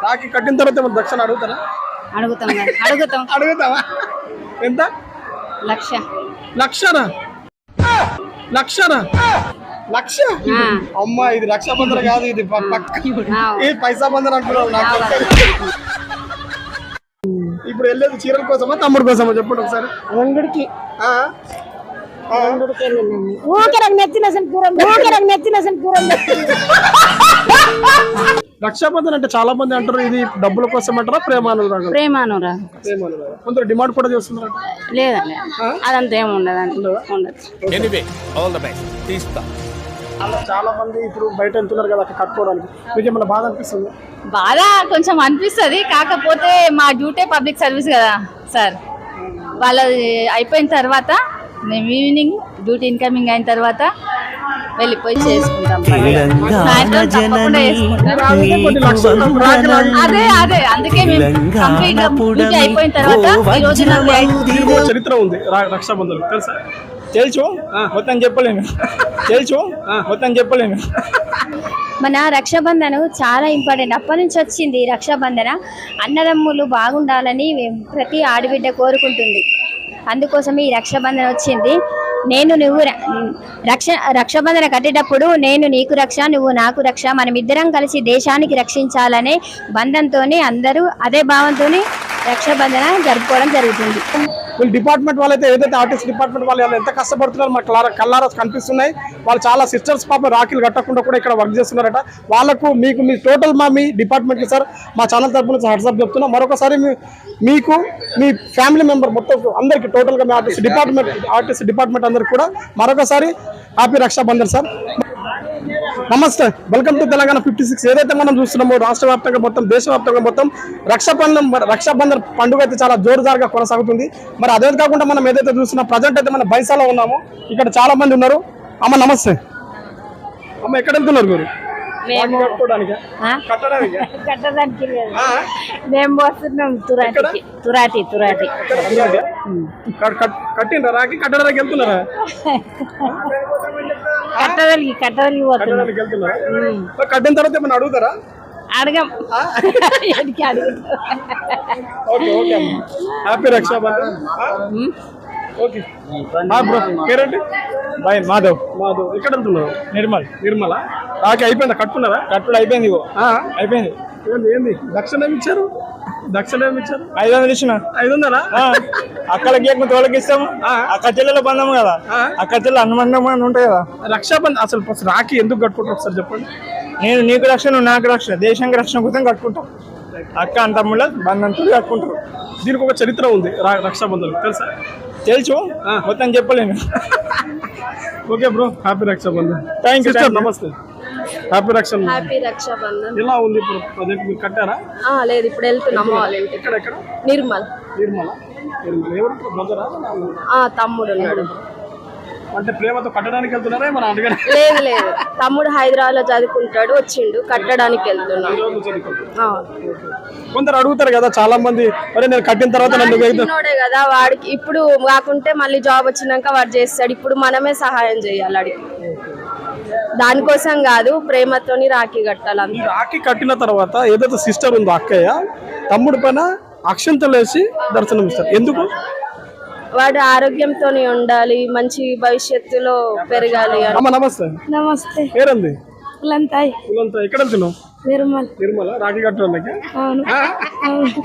రాఖీ కట్టిన తర్వాత ఏమైనా దక్షిణ అడుగుతారా? అడుగుతావా? ఎంత? 1,00,000. లక్ష? అమ్మా, ఇది రక్షాబంధన కాదు, ఇది పైసా బంధన అంటున్నావు నాకు. ఇప్పుడు వెళ్ళేది చీరల కోసమా తమ్ముడు కోసమా చెప్పండి ఒకసారి. రెండుకి రక్షాబంధన్ అంటే చాలా మంది అంటారు ఇది డబ్బుల కోసం అంటారా, ప్రేమానురాగం. కొందరు డిమాండ్ కూడా చేస్తున్నారు. లేదండి, అదంతా ఏమి ఉండదు. చాలా మంది ఇప్పుడు బయట వెళ్తున్నారు కదా అక్కడ కట్టుకోవడానికి, మీకు ఏమైనా బాధ అనిపిస్తుంది? బాధ కొంచెం అనిపిస్తుంది, కాకపోతే మా డ్యూటీ పబ్లిక్ సర్వీస్ కదా సార్. వాళ్ళది అయిపోయిన తర్వాత మేము ఈవినింగ్ డ్యూటీ ఇన్కమింగ్ అయిన తర్వాత వెళ్ళిపోయి చేసుకుంటాం. అదే అందుకే మేము కంప్లీట్ డ్యూటీ అయిపోయిన తర్వాత ఈ రోజు చరిత్ర ఉంది రక్షాబంధన్ తెలుసా? తెలుసు, మొత్తం చెప్పలేను. మన రక్షాబంధన చాలా ఇంపార్టెంట్. అప్పటి నుంచి వచ్చింది రక్షాబంధన. అన్నదమ్ములు బాగుండాలని ప్రతి ఆడబిడ్డ కోరుకుంటుంది. అందుకోసమే ఈ రక్షాబంధన వచ్చింది. నువ్వు రక్షాబంధన కట్టేటప్పుడు నేను నీకు రక్ష, నువ్వు నాకు రక్ష, మనమిద్దరం కలిసి దేశానికి రక్షించాలనే బంధంతోనే అందరూ అదే భావంతో రక్షాబంధన జరుపుకోవడం జరుగుతుంది. వీళ్ళు డిపార్ట్మెంట్ వాళ్ళైతే ఏదైతే ఆర్టిస్ట్ డిపార్ట్మెంట్ వాళ్ళు ఎంత కష్టపడుతున్నారు మాకు కళ్ళారా కనిపిస్తున్నాయి. వాళ్ళు చాలా సిస్టర్స్ పాప రాఖీలు కట్టకుండా కూడా ఇక్కడ వర్క్ చేస్తున్నారట. వాళ్ళకు మీ టోటల్ మీ డిపార్ట్మెంట్కి సార్ మా ఛానల్ తరఫున హెడ్సప్ చెప్తున్నా. మరొకసారి మీకు మీ ఫ్యామిలీ మెంబర్ మొత్తం అందరికి టోటల్గా మీ ఆర్టిస్ట్ డిపార్ట్మెంట్ అందరికి కూడా మరొకసారి హ్యాపీ రక్షాబంధన్ సార్. నమస్తే, వెల్కమ్ టు తెలంగాణ 56. ఏదైతే మనం చూస్తున్నామో రాష్ట్ర వ్యాప్తంగా మొత్తం దేశవ్యాప్తంగా మొత్తం రక్షాబంధన్ పండుగ అయితే చాలా జోరుదారుగా కొనసాగుతుంది. మరి అదే కాకుండా మనం ఏదైతే చూస్తున్నాం ప్రజెంట్ అయితే మన బైసాలో ఉన్నాము. ఇక్కడ చాలా మంది ఉన్నారు. అమ్మ నమస్తే. అమ్మ ఎక్కడ వెళ్తున్నారు మీరు? కట్టడానికి మేము పోతున్నాం తురాటి. కట్టిండ్రా రాఖీ కట్టడానికి వెళ్తున్నారా? కట్టదలికి వెళ్తున్నారా? కట్టిన తర్వాత ఏమన్నా అడుగుతారా? అడగం. Okay happy Raksha Bandhan. Okay bro, పేరేంటి? మాధవ్. ఎక్కడ వెళ్తున్నారు? నిర్మల. రాఖీ అయిపోయిందా? కట్టుకున్నారా? కట్టుడు అయిపోయింది. అయిపోయింది. ఏంది దక్షిణ ఏమి ఇచ్చారు? 500 ఇచ్చిన. 500? అక్కలకి తోలకి ఇస్తాము. అక్క చెల్లెలో బంధము కదా, అక్క చెల్లెలు అనుబంధం అని ఉంటాయి కదా. రక్షాబంధన్ అసలు రాఖీ ఎందుకు కట్టుకుంటారు ఒకసారి చెప్పండి. నేను నీకు రక్షణ, నువ్వు నాకు రక్షణ, దేశానికి రక్షణ కోసం కట్టుకుంటాం. అక్క అంతమ్ముల బంధంతో కట్టుకుంటారు. దీనికి ఒక చరిత్ర ఉంది రక్షాబంధన్ తెలుసా? తెలుసు, మొత్తం చెప్పలేను. Okay bro, happy Rakshabandhan. Thank you. నమస్తే. హ్యాపీ రక్షాబంధన్. ఎలా ఉంది ఇప్పుడు ప్రజెంట్? మీరు కట్టారా? లేదు, ఇప్పుడు వెళ్తున్నాము. ఎక్కడ? నిర్మల్. ఎవరు బ్రదరా? తమ్ముడు ఉన్నాడు. అంటే ప్రేమతో కట్టడానికి వెళ్తున్నారా? మన అడగడం లేదు, తమ్ముడు హైదరాబాద్ లో చదువుకుంటాడు, వచ్చిండు, కట్టడానికి వెళ్తున్నాడు. కొందరు అడుగుతారు కదా చాలా మంది, మరి నేను కట్టిన తర్వాత నన్ను కదా వాడికి ఇప్పుడు కాకుంటే మళ్ళీ జాబ్ వచ్చినాక వాడు చేస్తాడు. ఇప్పుడు మనమే సహాయం చేయాలి అడిగి. దానికోసం కాదు, ప్రేమతోని రాఖీ కట్టాలి. రాఖీ కట్టిన తర్వాత ఏదైతే సిస్టర్ ఉందో అక్కయ్య తమ్ముడి పైన అక్షంతలు వేసి దర్శనం ఇస్తారు. ఎందుకు? వాడు ఆరోగ్యంతో ఉండాలి, మంచి భవిష్యత్తులో పెరగాలి. నమస్తే. పేరండి? ఎక్కడ వెళ్తున్నావు? నిర్మల. రాఖీ కట్టడానికి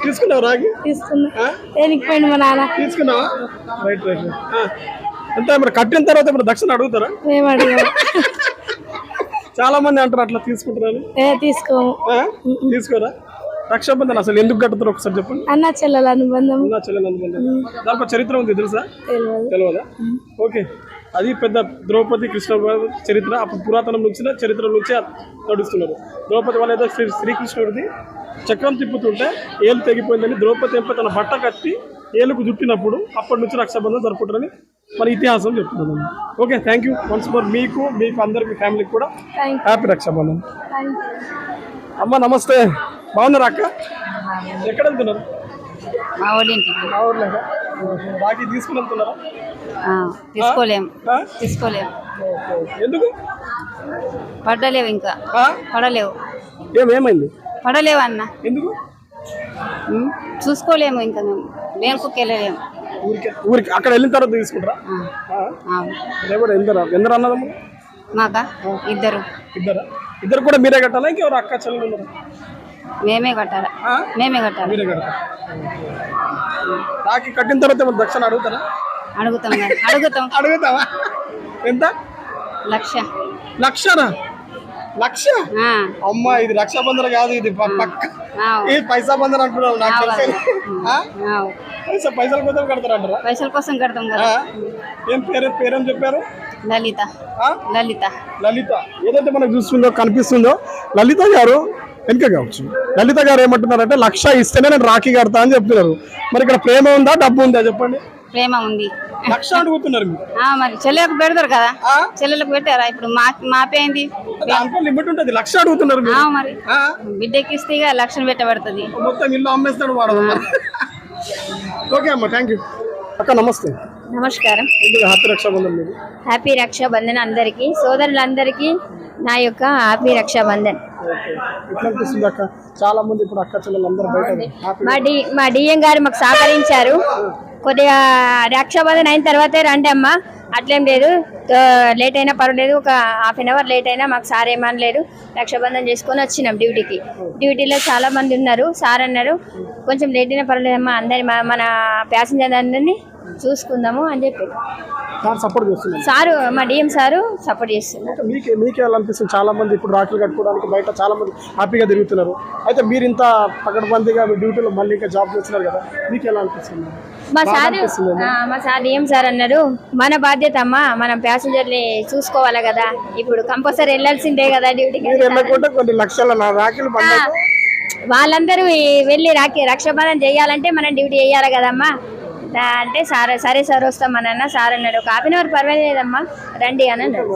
తీసుకున్నావు? రాఖీ తీసుకున్నా. మా నాన్న తీసుకున్నావా? రైట్. అంతే. మరి కట్టిన తర్వాత ఇప్పుడు దక్షిణ అడుగుతారా? చాలా మంది అంటారు అట్లా తీసుకుంటారు. తీసుకోరా? రక్షాబంధన్ అసలు ఎందుకు కట్టుతారు ఒకసారి చెప్పండి. అన్న చెల్లెల అనుబంధం. దానికి చరిత్ర ఉంది తెలుసా? తెలియదా? ఓకే, అది పెద్ద ద్రౌపది కృష్ణ చరిత్ర. అప్పుడు పురాతనం నుంచి చరిత్ర నుంచి నడుస్తున్నారు. ద్రౌపది వాళ్ళ ఏదో శ్రీకృష్ణుడిది చక్రం తిప్పుతుంటే ఏలు తెగిపోయిందని ద్రౌపది ఎంపై తన బట్ట కట్టి ఏలుకు చుట్టినప్పుడు అప్పటి నుంచి రక్షాబంధన్ జరుపుకుంటారని మన ఇతిహాసం చెప్తున్నాను. Okay, thank you once more. మీకు అందరికి ఫ్యామిలీకి కూడా హ్యాపీ రక్షాబంధన్. అమ్మ నమస్తే. బాగున్నారా అక్క? ఎక్కడ వెళ్తున్నారు? మా ఊర్లో. రాఖీ తీసుకుని వెళ్తున్నారా? తీసుకోలేము. ఎందుకు? పడలేవు. ఇంకా పడలేవు. ఏమైంది? పడలేవన్న ఎందుకు? చూసుకోలేము ఇంకా మేము బ్యాంకుకి వెళ్ళలేము. ఊరికి అక్కడ వెళ్ళిన తర్వాత తీసుకుంటారా? ఎందరు అన్నదమ్ములు? మాకా ఇద్దరు. ఇద్దరు కూడా మీరే కట్టాలా? ఇంకెవరు అక్క చెల్లెలు ఉన్నారా? మేమే కట్టాలి. మేమే కట్టాలి. మీరే కట్టాలి. రాఖీ కట్టిన తర్వాత ఏమైనా దక్షిణ అడుగుతారా? అడుగుతాం అడుగుతాం. అడుగుతావా? ఎంత? 1,00,000. లక్షనా? 1,00,000? అమ్మా, ఇది రక్షాబంధన కాదు, ఇది పక్క ఈ పైసా బంధన అంటున్నావు. నాకు తెలిసి పైసల కోసం కడతారంటారా? పైసల కోసం కడతాం కదా. ఏం పేరేం చెప్పారు? లలిత. లలిత. లలిత ఏదైతే మనకు చూస్తుందో కనిపిస్తుందో లలిత గారు వెనుక కావచ్చు. లలిత గారు ఏమంటున్నారంటే 1,00,000 ఇస్తేనే నేను రాఖీ కడతా అని చెప్తున్నారు. మరి ఇక్కడ ప్రేమ ఉందా డబ్బు ఉందా చెప్పండి? ప్రేమ ఉంది. 1,00,000 అడుగుతున్నారు మీరు. మరి చెల్లెలకు పెడతారు కదా, చెల్లెలకు పెట్టారా? ఇప్పుడు మాపేంది లిమిట్ ఉంటుంది. 1,00,000 అడుగుతున్నారు మీరు. మరి బిడ్డకి ఇస్తే 1,00,000 పెట్టబడుతుంది. మొత్తం ఇల్లు అమ్మేస్తాడు వాడు. ఓకే అమ్మా, థ్యాంక్ యూ. అక్క నమస్తే. నమస్కారం. హ్యాపీ రక్షాబంధన్. హ్యాపీ రక్షాబంధన్ అందరికీ, సోదరులందరికీ నా యొక్క హ్యాపీ రక్షాబంధన్. ఎట్లా అనిపిస్తుంది అక్క? చాలా మంది ఇప్పుడు అక్క చెల్లెలు అందరూ బయట మా డిఎం గారు మాకు సహకరించారు. కొద్దిగా రక్షాబంధన్ అయిన తర్వాతే రండి అమ్మ, అట్లేం లేదు, లేట్ అయినా పర్వాలేదు, ఒక హాఫ్ అన్ అవర్ లేట్ అయినా మాకు సార్ ఏమనలేదు. రక్షాబంధన్ చేసుకొని వచ్చినాం డ్యూటీకి. డ్యూటీలో చాలా మంది ఉన్నారు. సార్ అన్నారు కొంచెం లేట్ అయినా పర్వాలేదమ్మా, అందరి మన ప్యాసింజర్ అందరినీ చూసుకుందాము అని చెప్పి సపోర్ట్ చేస్తున్నారు. సారు, మా డిఎం సారు సపోర్ట్ చేస్తున్నారు. మీకే ఎలా అనిపిస్తుంది? చాలా మంది ఇప్పుడు రాఖీలు కట్టుకోవడానికి బయట చాలా మంది హ్యాపీగా తిరుగుతున్నారు. అయితే మీరు ఇంత పకడ్బందీగా మీ డ్యూటీలో మళ్ళీ ఇంకా జాబ్ చేస్తున్నారు కదా, మీకు ఎలా అనిపిస్తుంది? మా సార్ డిఎం సార్ అన్నారు మన బాధ్యత అమ్మా, మనం ప్యాసింజర్ని చూసుకోవాలి కదా, ఇప్పుడు కంపల్సరీ వెళ్ళాల్సిందే కదా డ్యూటీకి. కొన్ని లక్షల రాఖీలు వాళ్ళందరూ వెళ్ళి రక్షాబంధన్ చేయాలంటే మనం డ్యూటీ చేయాలి కదమ్మా అంటే సరే సార్ వస్తామని అన్న. సార్ అన్నాడు ఒక హాఫ్ అన్ అవర్ పర్వాలేదమ్మా రండి అని అన్నాడు.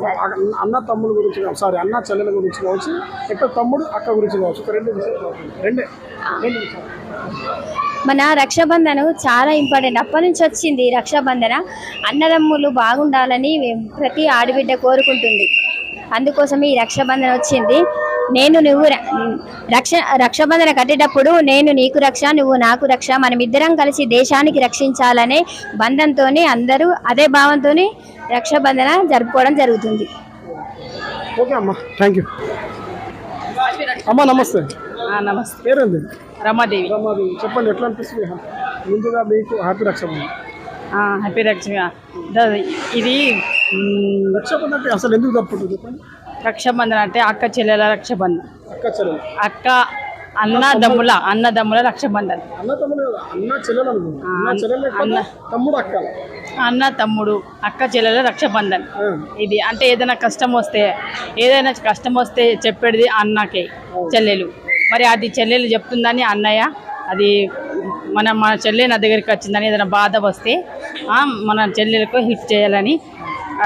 అన్న తమ్ముడు గురించి సారీ అన్న చెల్లెల గురించి కావచ్చు, ఎక్కడ తమ్ముడు అక్క గురించి కావచ్చు, రెండే. మన రక్షాబంధన చాలా ఇంపార్టెంట్. అప్పటి నుంచి వచ్చింది రక్షాబంధన. అన్నదమ్ములు బాగుండాలని ప్రతి ఆడబిడ్డ కోరుకుంటుంది. అందుకోసం ఈ రక్షాబంధన వచ్చింది. నువ్వు రక్షాబంధన కట్టేటప్పుడు నేను నీకు రక్ష, నువ్వు నాకు రక్ష, మనమిద్దరం కలిసి దేశానికి రక్షించాలనే బంధంతో అందరూ అదే భావంతో రక్షాబంధన జరుపుకోవడం జరుగుతుంది. ఓకే అమ్మా, థ్యాంక్ యూ. అమ్మా నమస్తే. నమస్తే. పేరేంది? రమాదేవి. రమాదేవి, చెప్పండి ఎట్లా అనిపిస్తుంది ముందుగా మీకు హ్యాపీ రక్షాబంధన్? హ్యాపీ ఇది రక్షాబంధన్ అంటే అసలు ఎందుకు జరుపుకుంటుంది చెప్పండి? రక్షాబంధన్ అంటే అక్క చెల్లెల రక్షాబంధన్. అక్క చెల్లెలు, అక్క అన్నదమ్ముల రక్షాబంధన్. అన్న తమ్ముడు అక్క చెల్లెల రక్షాబంధన్. ఇది అంటే ఏదైనా కష్టం వస్తే చెప్పేది అన్నకే చెల్లెలు. మరి అది చెల్లెలు చెప్తుందని అన్నయ్య, అది మన చెల్లె నా దగ్గరికి వచ్చిందని ఏదైనా బాధ వస్తే మన చెల్లెలకు హెల్ప్ చేయాలని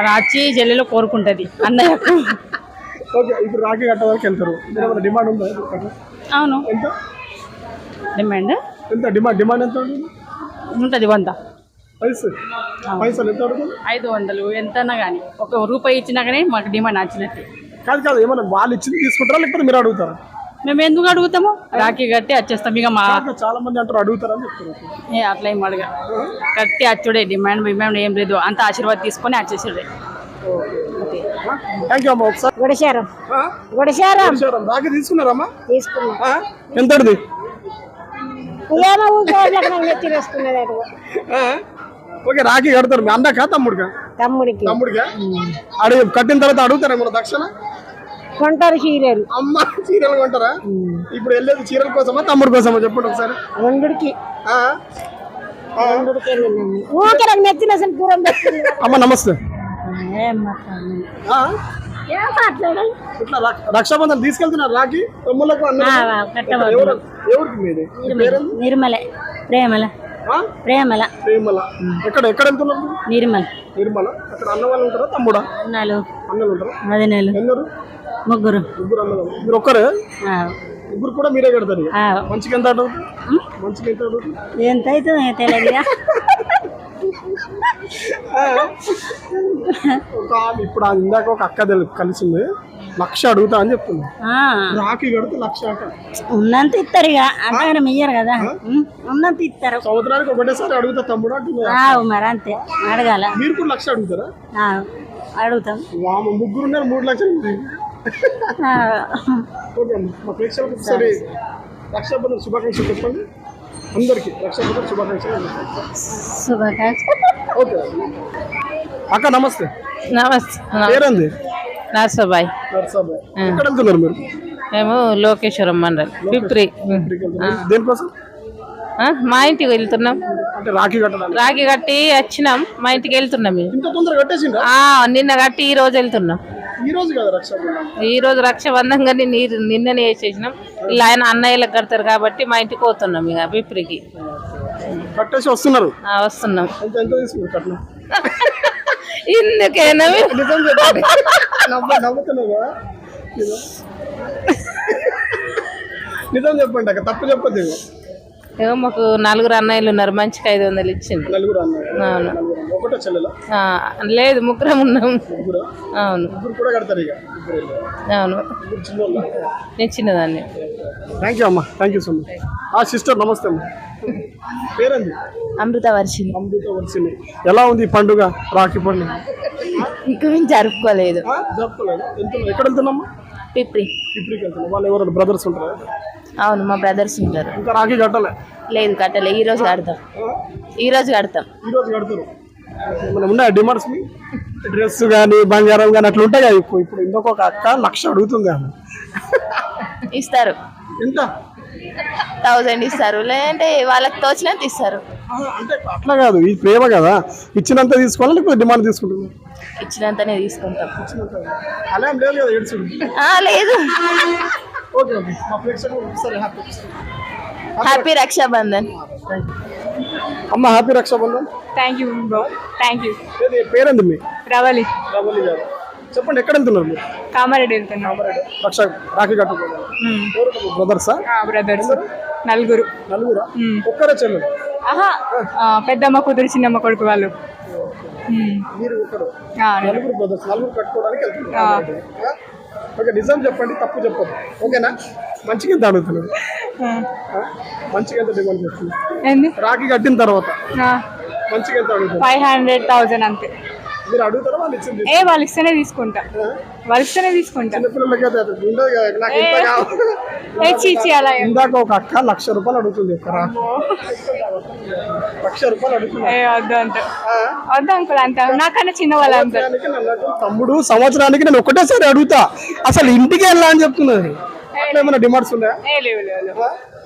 రాచి చెల్లెలు కోరుకుంటుంది అన్నయ్యకు. ఓకే, ఇప్పుడు రాఖీ కట్టడానికి వెళ్తారు, డిమాండ్ ఉందా? అవును. ఎంత డిమాండ్? ఎంత డిమాండ్ ఎంత ఉంటుంది? 100 పైసలు ఎంత అడుగుతుంది? 500 ఎంతన్నా కానీ, ₹1 ఇచ్చినా కానీ మాకు డిమాండ్ నచ్చినట్టు. కాదు, ఏమన్నా వాళ్ళు ఇచ్చింది తీసుకుంటారా లేకపోతే మీరు అడుగుతారా? మేము ఎందుకు అడుగుతాము, రాఖీ కట్టి వచ్చేస్తాం. ఇక మా చాలా మంది అంటారు అడుగుతారని చెప్తారు. అట్లా ఏం అడగా, కట్టి వచ్చుడే, డిమాండ్ ఏం లేదు, అంత ఆశీర్వాదం తీసుకొని వచ్చేసాడే. థ్యాంక్ యూ అమ్మా. ఒకసారి రాఖీ తీసుకున్నారమ్మా? తీసుకున్నా. ఎంతది? ఓకే, రాఖీ కడతారు మీ అన్నకా తమ్ముడికా? తమ్ముడికా. కట్టిన తర్వాత అడుగుతారా మన దక్షిణ? కొంటారు చీరలు. అమ్మ, చీరలు కొంటారా? ఇప్పుడు వెళ్ళేది చీరల కోసమా తమ్ముడు కోసమా చెప్పండి ఒకసారి. రెండుకి. అమ్మ నమస్తే. ఇట్లా రక్షాబంధన్ తీసుకెళ్తున్నారు రాఖీ తమ్ముళ్ళకు ఎవరికి? మీది నిర్మల. ప్రేమల. ఎక్కడ వెళ్తున్నారు? నిర్మల. అక్కడ అన్న వాళ్ళు ఉంటారా తమ్ముడా? అన్నలు ఉంటారా? ముగ్గురు అన్నలు. మీరు ఒక్కరే? ముగ్గురు కూడా మీరే కడతారు. మంచిగా ఎంత అడుగుతుంది? ఎంత అవుతుంది తెలియదు. ఇప్పుడు ఇందాక ఒక అక్క కలిసింది, లక్ష అడుగుతా అని చెప్తుంది. రాఖీ కడితే లక్ష అంట. ఉన్నంత ఇస్తారు ఇక అంతగానే ఇయ్యరు కదా ఉన్నంత ఇస్తారు. సంవత్సరానికి ఒకటేసారి అడుగుతా తమ్ముడు అంటుంది. మరి అంతే అడగాల. మీరు కూడా లక్ష అడుగుతారా? అడుగుతాం. ముగ్గురు ఉన్నారు 3 లక్షలు. ఓకే అమ్మ, మా ప్రేక్షకులకు ఒకసారి రక్షాబంధన్ శుభాకాంక్షలు చెప్పండి. అందరికి రక్షాబంధన్ శుభాకాంక్షలు. ఓకే అక్క నమస్తే. నమస్తే. పేరండి? నర్సబాయ్. నర్సాబాయ్. ఎక్కడ వెళ్తున్నారు మీరు? మేము లోకేశ్వరం మండల్ పిప్రి. దేనికోసం? మా ఇంటికి వెళ్తున్నాం. అంటే రాఖీ కట్టడానికి. రాఖీ కట్టి వచ్చినాం, మా ఇంటికి వెళ్తున్నాం. ఇంత తొందరగా కట్టేసిండ్రా? నిన్న కట్టి ఈ రోజు వెళ్తున్నాం. ఈ రోజు కదా రక్షాబంధన్? ఈ రోజు రక్షాబంధన్ కానీ నిన్ననే వేసేసినాం. ఇలా ఆయన అన్నయ్యలకు కడతారు కాబట్టి మా ఇంటికి పోతున్నాం ఇక పిప్రికి. కట్టేసి వస్తున్నారు? వస్తున్నాం. ఎంత తీసుకున్నారు కట్నం? ఇందుకేనా నిజం చెప్పండి. నవ్వుతున్నావా? నిజం చెప్పండి అక్క, తప్పు చెప్పద్దు. ఏమో మాకు 4 అన్నయ్యలు ఉన్నారు, మంచికి 500 ఇచ్చింది. 4 అన్నయ్య? అవును. ఒకటే చెల్లెలా? లేదు, 3 ఉన్నాం. అవును. ముగ్గురు కూడా కడతారు ఇక? అవును, నేను చిన్నదాన్ని. థ్యాంక్ యూ అమ్మా, thank you so much. Sister నమస్తే అమ్మా. పేరండి? అమృతవర్షిణి. అమృతవర్షిణి. ఎలా ఉంది ఈ పండుగ, రాఖీ పండుగ? ఇంకా మేము జరుపుకోలేదు. జరుపుకోలేదు. ఎక్కడ వెళ్తున్నామ్మా? పిప్రి. పిప్రికి వెళ్తున్నా. వాళ్ళు ఎవరు బ్రదర్స్ ఉంటారా? అవును, మా బ్రదర్స్ ఉంటారు. ఇంకా రాఖీ కట్టలే? లేదు, కట్టలే. ఈ రోజు కడతాం. ఈ రోజు కడతాం. కడతారు. మనం ఉన్నాయా డిమాండ్స్? డ్రెస్ కానీ బంగారం కానీ అట్లా ఉంటాయి కదా. ఇప్పుడు ఇంకొక అక్క 1,00,000 అడుగుతుంది ఆమె. ఇస్తారు. ఎంత? 1000 ఇస్తారు, లేదంటే వాళ్ళకి తోచినంత ఇస్తారు. అంటే అట్లా కాదు, ఈ ప్రేమ కదా, ఇచ్చినంత తీసుకోవాలి లేకపోతే డిమాండ్ తీసుకుంటుంది? ఇచ్చినంతనే తీసుకుంటాం. అలా ఏం లేదు కదా, ఏడ్చుడు. లేదు. ఓకే ఓకే, మా ప్రేక్షకులకు ఒకసారి హ్యాపీ రక్షాబంధన్. అమ్మ happy Rakshabandhan. Thank you bro, thank you. పేరేంది మీ? రవలి. రవలి గారు. చెప్పండి, ఎక్కడ వెళ్తున్నారు మీరు? కామారెడ్డి వెళ్తున్నాం. రాఖీ కట్టుకోవాలి. బ్రదర్సా? బ్రదర్స్ నలుగురు. నలుగురా? ఒక్కరే చెల్లెలు? పెద్దమ్మ కూతురు చిన్నమ్మ కొడుకు వాళ్ళు. మీరు ఒకరు? నలుగురు బ్రదర్స్, నలుగురు కట్టుకోవడానికి వెళ్తున్నారు. ఓకే, నిజం చెప్పండి, తప్పు చెప్పదు. ఓకేనా? మంచిగా ఎంత అడుగుతున్నారు? మంచిగా ఎంత డిమాండ్ చేస్తున్నారు? రాఖీ కట్టిన తర్వాత మంచిగా ఎంత అడుగుతున్నారు? 500,000 అంతే. మీరు అడుగుతారా? వాళ్ళు ఇచ్చింది? వాళ్ళు ఇస్తేనే తీసుకుంటా. వాళ్ళు ఇస్తేనే తీసుకుంటా. చిన్నపిల్లలకి అయితే ఉండదు కదా, నాకు ఇంత కావాలి. ఇందాక ఒక అక్క 1,00,000 రూపాయలు అడుగుతుంది. ఒక రాఖీ 1,00,000 రూపాయలు అడుగుతుంది. వద్దు అంత వద్దు అంకుల్, అంత నాకన్నా చిన్న వాళ్ళు అంటారు. తమ్ముడు సంవత్సరానికి నేను ఒకటేసారి అడుగుతా, అసలు ఇంటికి వెళ్ళా అని చెప్తున్నారు. అట్లా ఏమైనా డిమాండ్స్ ఉన్నాయా? లేవు.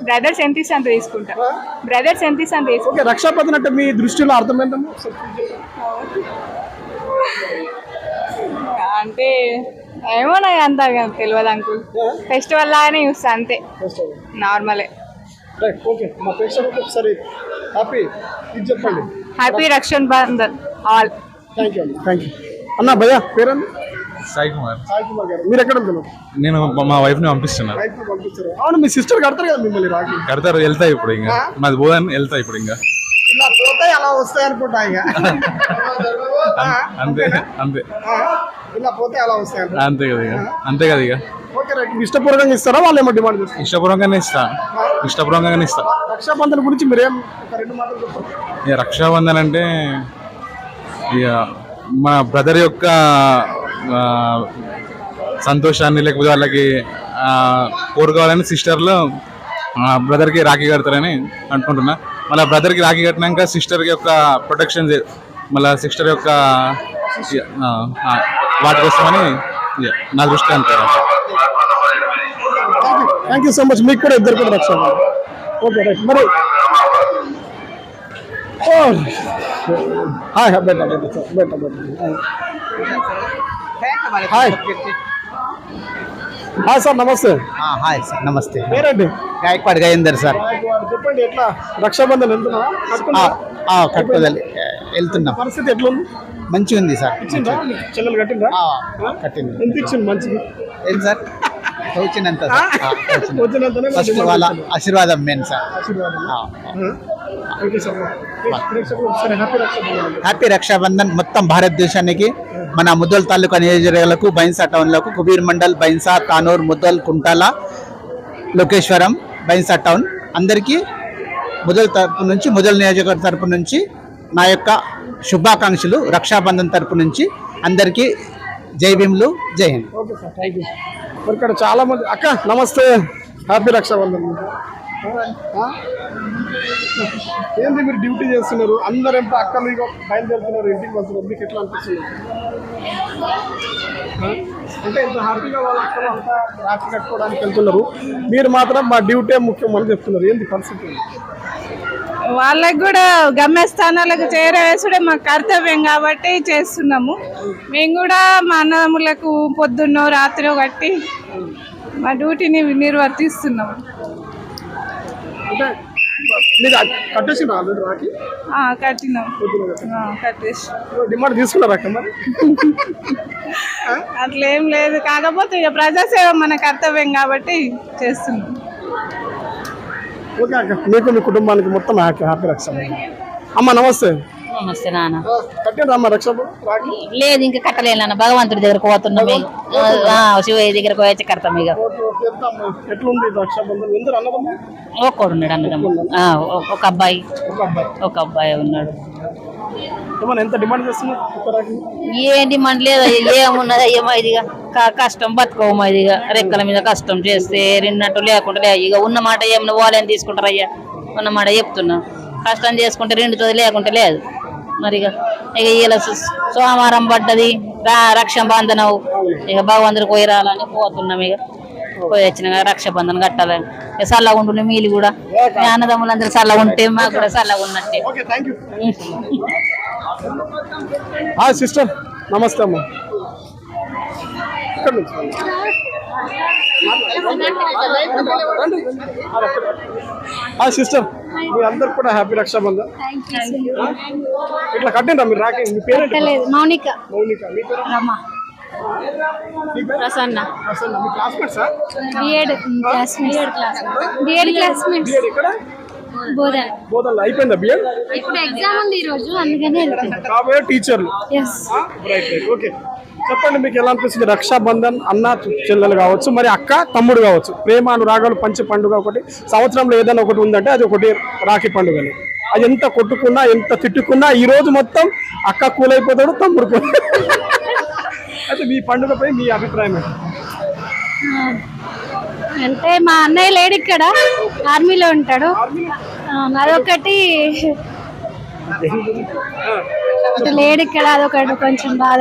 బ్రదర్స్ ఎంత ఇస్తే అంత తీసుకుంటా. బ్రదర్స్ ఎంత ఇస్తే అంత తీసుకుంటా. ఓకే, రక్షాబంధన్ అంటే మీ దృష్టిలో అర్థమైందమ్మా? అంటే ఏమో నాకు అంత తెలియదు అంకుల్. ఫెస్టివల్ లాగానే చూస్తా అంతే, నార్మలే. ఓకే, మా ప్రేక్షకులకు ఒకసారి హ్యాపీ ఇది చెప్పండి. Happy Rakshabandhan all. Thank you అన్న. భయ్యా పేరండి? సాయి కుమార్. సాయి కుమార్ గారు. మీరు ఎక్కడ వెళ్తున్నారు? నేను మా వైఫ్ ని పంపిస్తున్నా. అవును, మీ సిస్టర్ కడతారు కదా మిమ్మల్ని రాఖీ? కడతారు, వెళ్తాయి ఇప్పుడు. ఇంకా మాది పోదని వెళ్తాయి ఇప్పుడు. ఇంకా ఇలా పోతాయి అలా వస్తాయి అనుకుంటా. ఇక అంతే అంతే, ఇలా పోతే అలా వస్తాయి అంతే కదా ఇక. అంతే కదా ఇక. ఓకే, ఇష్టపూర్వకంగా ఇస్తారా? వాళ్ళు ఏమో డిమాండ్ చేస్తారు? ఇష్టపూర్వకంగానే ఇస్తా. రక్షాబంధన్ గురించి మీరేం ఒక 2 మాటలు చెప్పండి. ఇక రక్షాబంధన్ అంటే ఇక మన బ్రదర్ యొక్క సంతోషాన్ని, లేకపోతే వాళ్ళకి కోరుకోవాలని సిస్టర్లు బ్రదర్కి రాఖీ కడతారని అనుకుంటున్నా. మళ్ళీ బ్రదర్కి రాఖీ కట్టినాక సిస్టర్ యొక్క ప్రొటెక్షన్, మళ్ళీ సిస్టర్ యొక్క వాటి కోసమని నా దృష్టి అంటారు. Thank you so much. మీకు కూడా ఇద్దరు కూడా రక్షాబంధన్. Okay right. మరి హాయ్ బేటా హాయ్ హాయ్ సార్, నమస్తే. హాయ్ సార్, నమస్తే. పేరండి? గాయక్వాడ్ గజేందర్ సార్. చెప్పండి, ఎట్లా రక్షాబంధన్ వెళ్తున్నావా? కట్టుదలి వెళ్తున్నాం. పరిస్థితి ఎట్లుంది? మంచిగా ఉంది సార్. ఇచ్చిందా చెల్లెలు? కట్టిందా? కట్టింది. ఎంత ఇచ్చింది? మంచిది. ఏంటి సార్? వచ్చినంత వచ్చినంతనే ఫస్ట్ వాళ్ళ ఆశీర్వాదం మెయిన్ సార్. Okay sir. ఒకసారి హ్యాపీ రక్షాబంధన్. హ్యాపీ రక్షాబంధన్ మొత్తం భారతదేశానికి, మన ముద్దల్ తాలూకా నియోజకవర్గాలకు బైన్సా టౌన్లకు కుబీర్ మండల్, బైన్సా, తానూర్, ముద్దల్, కుంటాల, లోకేశ్వరం, బైన్సా టౌన్ అందరికీ ముద్దల్ తరపు నుంచి, ముద్దల్ నియోజకవర్గం తరపు నుంచి నా యొక్క శుభాకాంక్షలు. రక్షాబంధన్ తరపు నుంచి అందరికీ జై భీములు, జై Hind. Okay sir, thank you. మరి ఇక్కడ చాలా మంది అక్క నమస్తే, హ్యాపీ రక్షాబంధన్. ఏంటి మీరు డ్యూటీ చేస్తున్నారు, అందరూ ఎంత అక్కలు ఇక బయలుదేరుతున్నారు ఇంటికి వస్తున్నారు, మీకు ఎట్లా అనిపిస్తుంది? అంటే ఇంత హ్యాపీగా వాళ్ళ అక్కలు అంతా రాఖీ కట్టుకోవడానికి వెళ్తున్నారు, మీరు మాత్రం మా డ్యూటీ ముఖ్యం అని చెప్తున్నారు. ఏంటి పరిస్థితి? వాళ్ళకి కూడా గమ్యస్థానాలకు చేరవేసుడే మా కర్తవ్యం కాబట్టి చేస్తున్నాము. మేము కూడా మా అన్నదమ్ములకు పొద్దున్నో రాత్రో కట్టి మా డ్యూటీని నిర్వర్తిస్తున్నాము. అంటే మీరు కట్టేసిన ఆల్రెడీ రాఖీ? కట్టినాం, కట్టేసి. డిమాండ్ తీసుకున్నారు అక్క మరి? అట్లేం లేదు, కాకపోతే ఇక ప్రజాసేవ మన కర్తవ్యం కాబట్టి చేస్తున్నాం. ఓకే అక్క, మీకు మీ కుటుంబానికి మొత్తం హ్యాపీ రక్షాబంధన్. అమ్మ నమస్తే. నమస్తే నాన్న. కట్టండి అమ్మ రక్షాబంధన్ రాఖీ? లేదు, ఇంకా కట్టలేదు నాన్న, భగవంతుడి దగ్గరకు పోతున్నాం, శివయ్య దగ్గరకు వచ్చి కడతాం. ఇక ఎట్లుంది రక్షాబంధన్? ఎందరు అన్నదమ్ములు? ఒక్కడు ఉన్నాడు అన్నదమ్ము, ఒక అబ్బాయి ఉన్నాడు. ఏమన్నా ఎంత డిమాండ్ చేస్తున్నారు? ఏ డిమాండ్ లేదు, ఏమున్నది అయ్యమ్మా, ఇదిగా కష్టం బతుకోమా, ఇదిగా రెక్కల మీద కష్టం చేస్తే రెండినట్టు లేకుండా లే. ఇక ఉన్న మాట ఏమన్నా వాళ్ళని తీసుకుంటారు అయ్యా, ఉన్న మాట చెప్తున్నా, కష్టం చేసుకుంటే రెండుతో లేకుంటే లేదు. మరి ఇక ఇలా సోమవారం పడ్డది రక్షాబంధనం, ఇక భగవంతుడికి పోయి రాలని పోతున్నాం. ఇక పోయి వచ్చిన రక్షాబంధనం కట్టాలని, ఇక చల్లగా ఉంటుండే మీలు కూడా, అన్నదమ్ములందరూ చల్లగా ఉంటే మాకు కూడా చల్లగా ఉన్నట్టే. సిస్టర్ నమస్తే అమ్మ. సిస్టర్ మీ అందరికి కూడా హ్యాపీ రక్షాబంధన్. ఇట్లా కట్టిండ్రా మీరు రాఖీ? మీ పేరు? మౌనిక. మౌనిక. మీ పేరు? రమ. ప్రసన్న. మీ క్లాస్మేట్సా? B Ed classmates. ఎక్కడ? బోధన్. బోధన్ అయిపోయిందా బిఎడ్? ఇప్పుడు ఎగ్జామ్ ఉంది ఈ రోజు, అందుకనే కాబోయే టీచర్లు. రైట్. ఓకే, చెప్పండి మీకు ఎలా అనిపిస్తుంది రక్షాబంధన్? అన్న చెల్లెలు కావచ్చు, మరి అక్క తమ్ముడు కావచ్చు, ప్రేమ అనురాగాలు పంచే పండుగ ఒకటి సంవత్సరంలో ఏదైనా ఒకటి ఉందంటే అది ఒకటి రాఖీ పండుగని. అది ఎంత కొట్టుకున్నా ఎంత తిట్టుకున్నా ఈ రోజు మొత్తం అక్క కూలైపోతాడు, తమ్ముడు కూల. అయితే మీ పండుగపై మీ అభిప్రాయం ఏంటి? అంటే మా అన్నయ్య లేడు ఇక్కడ, ఆర్మీలో ఉంటాడు, అదొకటి లేడు ఇక్కడ, అదొకటి కొంచెం బాధ.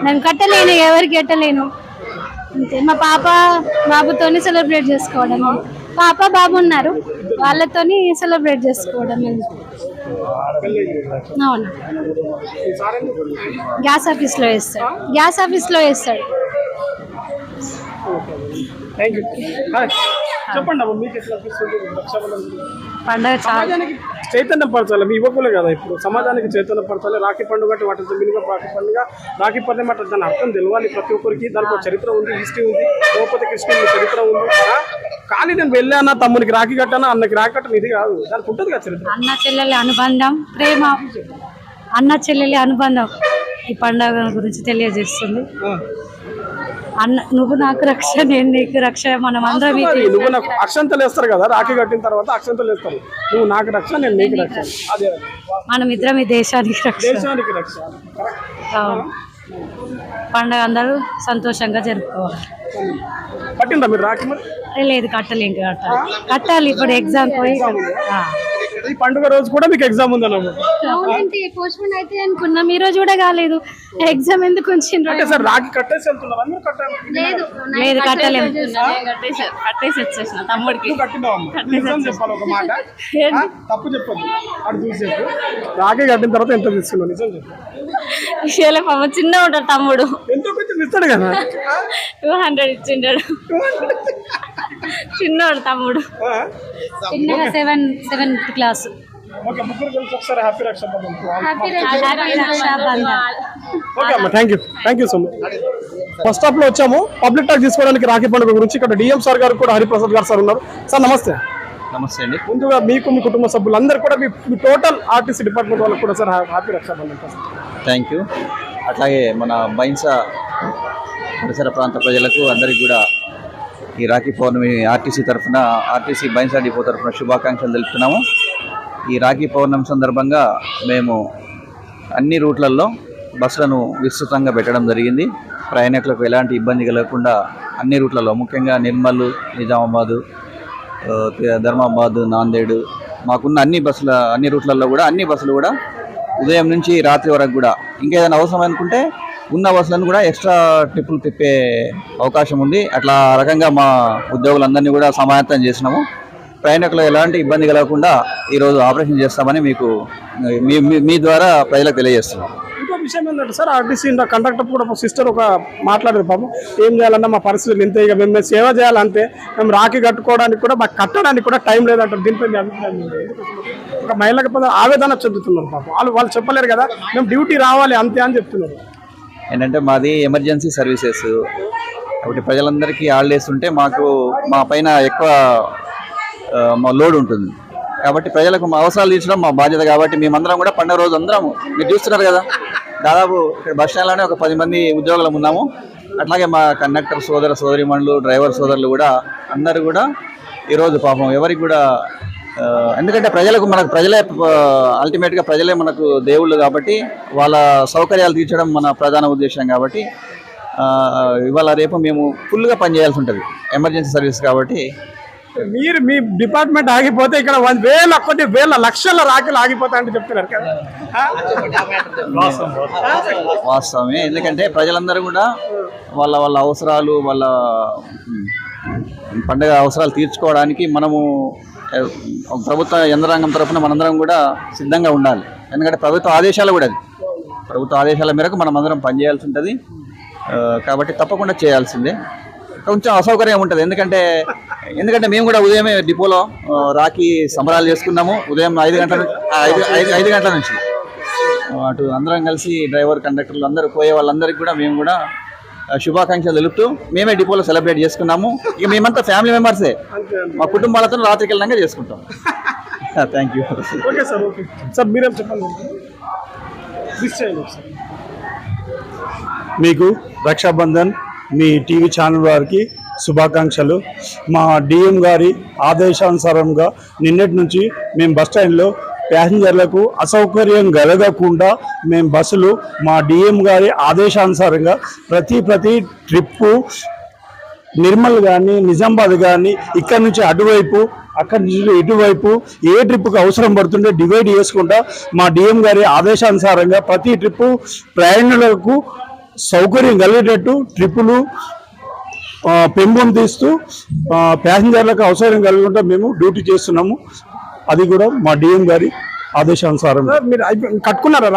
నేను కట్టలేను, ఎవరికి కట్టలేను అంతే. మా బాబుతోని సెలబ్రేట్ చేసుకోవడం, పాప బాబు ఉన్నారు వాళ్ళతోని సెలబ్రేట్ చేసుకోవడం. అవును, గ్యాస్ ఆఫీస్లో వేస్తాడు. చెప్పండి అమ్మ, మీకు ఎట్లా అనిపిస్తుంది రక్షాబంధన్ పండుగ? సమాజానికి చైతన్యం పరచాలి, మీ యువకులే కదా ఇప్పుడు సమాజానికి చైతన్యం పరచాలి. రాఖీ పండుగ అంటే వాటి మీనింగ్ రాఖీ పండుగ, రాఖీ పండుగ అంటే దాని అర్థం తెలవాలి ప్రతి ఒక్కరికి. దానికి ఒక చరిత్ర ఉంది, హిస్టరీ ఉంది, ద్రౌపది కృష్ణుడి చరిత్ర ఉంది. కానీ నేను వెళ్ళానా తమ్మునికి రాఖీ కట్టానా అన్నకి రాఖీ కట్టడం ఇది కాదు, దానికి ఉంటుంది కదా చరిత్ర. అన్న చెల్లెలి అనుబంధం, ప్రేమ, అన్న చెల్లెలి అనుబంధం ఈ పండుగ గురించి తెలియజేస్తుంది. అన్న నువ్వు నాకు రక్ష, నేను నీకు రక్ష, మనం అందరం. నువ్వు నాకు అక్షంతలు వేస్తారు కదా, రాఖీ కట్టిన తర్వాత అక్షంతలు వేస్తారు, నువ్వు నాకు రక్ష, నేను నీకు రక్ష. అదే మనం ఇద్దరం ఈ దేశానికి రక్ష. పండుగ అందరూ సంతోషంగా జరుపుకోవాలి. కట్టిందా మీరు రాఖీ? మరి లేదు, కట్టాలి, ఇప్పుడు ఎగ్జామ్ పోయి. ఈ పండుగ రోజు కూడా మీకు ఎగ్జామ్ ఉందన్నమాట. పోస్ట్పోన్ అయితే అనుకున్నాం, ఈ రోజు కూడా కాలేదు. ఎగ్జామ్ ఎందుకు ఉంచిండ్రు? అంటే సార్ రాఖీ కట్టేసి వెళ్తున్నారు, అందరూ కట్టాలి? లేదు, కట్టలేము. కట్టేసి వచ్చేసిన తమ్ముడికి. నిజం చెప్పాలి ఒక మాట, తప్పు చెప్పదు, అటు చూసి చెప్పు. రాఖీ కట్టిన తర్వాత ఎంత తీసుకున్నావు? నిజం చెప్పు. చిన్న ఉంటాడు తమ్ముడు, ఎంతో కొంచెం ఇస్తాడు కదా. 200 ఇచ్చిండాడు, చిన్నోడు తమ్ముడు, చిన్నగా 7th క్లాస్. ఓకే, ముగ్గురు కలిసి ఒకసారి హ్యాపీ రక్షాబంధన్. ఓకే అమ్మ, thank you so much. First half లో వచ్చాము పబ్లిక్ టాక్ తీసుకోవడానికి రాఖీ పండుగ గురించి. ఇక్కడ డిఎం సార్ గారు కూడా హరిప్రసాద్ గారు సార్ ఉన్నారు. సార్ నమస్తే. నమస్తే అండి. ముందుగా మీకు మీ కుటుంబ సభ్యులందరూ కూడా మీ టోటల్ ఆర్టీసీ డిపార్ట్మెంట్ వాళ్ళకి కూడా sir happy Rakshabandhan. Thank you. అట్లాగే మన బైన్సా పరిసర ప్రాంత ప్రజలకు అందరికీ కూడా ఈ రాఖీ పౌర్ణమి ఆర్టీసీ తరఫున ఆర్టీసీ బైన్సా డిపో తరఫున శుభాకాంక్షలు తెలుపుతున్నాము. ఈ రాఖీ పౌర్ణమి సందర్భంగా మేము అన్ని రూట్లలో బస్సులను విస్తృతంగా పెట్టడం జరిగింది. ప్రయాణికులకు ఎలాంటి ఇబ్బంది కలగకుండా అన్ని రూట్లలో, ముఖ్యంగా నిర్మల్, నిజామాబాదు, ధర్మాబాద్, నాందేడు, మాకున్న అన్ని రూట్లలో కూడా అన్ని బస్సులు కూడా ఉదయం నుంచి రాత్రి వరకు కూడా ఇంకేదైనా అవసరం అనుకుంటే ఉన్న బస్సులను కూడా ఎక్స్ట్రా ట్రిప్పులు తిప్పే అవకాశం ఉంది. అట్లా రకంగా మా ఉద్యోగులందరినీ కూడా సమాయత్తం చేసినాము. ప్రయాణికులు ఎలాంటి ఇబ్బంది కలగకుండా ఈరోజు ఆపరేషన్ చేస్తామని మీకు మీ ద్వారా ప్రజలకు తెలియజేస్తున్నాం. ఇంకో విషయం ఏంటంటే సార్, ఆర్టీసీ కండక్టర్ కూడా సిస్టర్ ఒక మాట్లాడేది, పాపం ఏం చేయాలన్నా మా పరిస్థితులు ఇంతే, ఇక మేము సేవ చేయాలంటే మేము రాఖీ కట్టుకోవడానికి కూడా మాకు కట్టడానికి కూడా టైం లేదంటారు. దీనిపై మీ అభిప్రాయం ఏంటి? ఒక మహిళకు ఆవేదన చెందుతున్నారు పాపం. వాళ్ళు చెప్పలేరు కదా, మేము డ్యూటీ రావాలి అంతే అని చెప్తున్నారు. ఏంటంటే మాది ఎమర్జెన్సీ సర్వీసెస్ కాబట్టి ప్రజలందరికీ హాలిడేస్ ఉంటే మాకు మా పైన ఎక్కువ మా లోడ్ ఉంటుంది. కాబట్టి ప్రజలకు మా అవసరాలు తీర్చడం మా బాధ్యత. కాబట్టి మేమందరం కూడా పండుగ రోజు అందరం మీరు చూస్తున్నారు కదా, దాదాపు ఇక్కడ బస్ స్టాండ్లోనే ఒక 10 మంది ఉద్యోగులం ఉన్నాము. అట్లాగే మా కండక్టర్ సోదరిమణులు, డ్రైవర్ సోదరులు కూడా అందరూ కూడా ఈరోజు పాపం ఎవరికి కూడా, ఎందుకంటే ప్రజలే అల్టిమేట్గా ప్రజలే మనకు దేవుళ్ళు కాబట్టి వాళ్ళ సౌకర్యాలు తీర్చడం మన ప్రధాన ఉద్దేశం. కాబట్టి ఇవాళ రేపు మేము ఫుల్గా పనిచేయాల్సి ఉంటుంది, ఎమర్జెన్సీ సర్వీస్ కాబట్టి. మీరు మీ డిపార్ట్మెంట్ ఆగిపోతే ఇక్కడ వేల లక్షల రాఖీలు ఆగిపోతాయంటే చెప్తున్నారు కదా. వాస్తవమే, ఎందుకంటే ప్రజలందరూ కూడా వాళ్ళ అవసరాలు, వాళ్ళ పండుగ అవసరాలు తీర్చుకోవడానికి మనము ప్రభుత్వ యంత్రాంగం తరఫున మనందరం కూడా సిద్ధంగా ఉండాలి. ఎందుకంటే ప్రభుత్వ ఆదేశాల మేరకు మనం అందరం పనిచేయాల్సి ఉంటుంది. కాబట్టి తప్పకుండా చేయాల్సిందే. కొంచెం అసౌకర్యం ఉంటుంది, ఎందుకంటే మేము కూడా ఉదయమే డిపోలో రాఖీ సంబరాలు చేసుకున్నాము. ఉదయం 5 గంటల నుంచి అటు అందరం కలిసి డ్రైవర్, కండక్టర్లు అందరూ పోయే వాళ్ళందరికీ కూడా మేము కూడా శుభాకాంక్షలు తెలుపుతూ మేమే డిపోలో సెలబ్రేట్ చేసుకున్నాము. ఇక మేమంతా ఫ్యామిలీ మెంబర్సే, మా కుటుంబాలతో రాత్రికి వెళ్ళినాక చేసుకుంటాం. Thank you. Okay sir, okay sir, మీరేం చెప్పండి. మీకు రక్షాబంధన్ మీ టీవీ ఛానల్ వారికి శుభాకాంక్షలు. మా డిఎం గారి ఆదేశానుసారంగా నిన్నటి నుంచి మేము బస్టాండ్లో ప్యాసింజర్లకు అసౌకర్యం కలగకుండా మేము బస్సులు మా డిఎం గారి ఆదేశానుసారంగా ప్రతి ట్రిప్పు నిర్మల్ కానీ, నిజామాబాద్ కానీ, ఇక్కడి నుంచి అటువైపు, అక్కడి నుంచి ఇటువైపు ఏ ట్రిప్కి అవసరం పడుతుంటే డివైడ్ చేసుకుంటా మా డిఎం గారి ఆదేశానుసారంగా ప్రతి ట్రిప్పు ప్రయాణికులకు సౌకర్యం కలిగేటట్టు ట్రిప్పులు పెంపొందిస్తూ ప్యాసింజర్లకు అవసరం కలుగుంటా మేము డ్యూటీ చేస్తున్నాము. అది కూడా మా డిఎం గారి ఆదేశానుసారం. మీరు కట్టుకున్నారా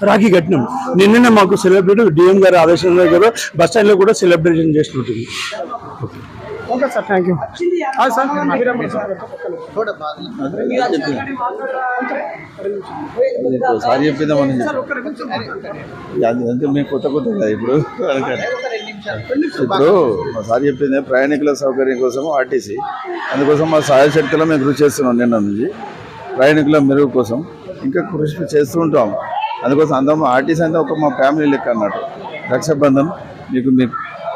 రాఖీ కట్టినాం. నిన్ననే మాకు సెలబ్రేట్ డిఎం గారి ఆదేశం కదా బస్ స్టాండ్లో కూడా సెలబ్రేషన్ చేస్తుంటుంది. Okay sir, thank you. Sir sir చెప్పిందామని అంటే మేము కొత్త కదా ఇప్పుడు సార్ చెప్పింది ప్రయాణికుల సౌకర్యం కోసం ఆర్టీసీ, అందుకోసం మా సహాయ శక్తిలో మేము కృషి చేస్తున్నాం. నిన్న నుంచి ప్రయాణికుల మెరుగు కోసం ఇంకా కృషి చేస్తూ ఉంటాం. అందుకోసం అందరం ఆర్టీసీ అంటే ఒక మా ఫ్యామిలీ లెక్క అన్నట్టు. రక్షాబంధన్ మీకు మీ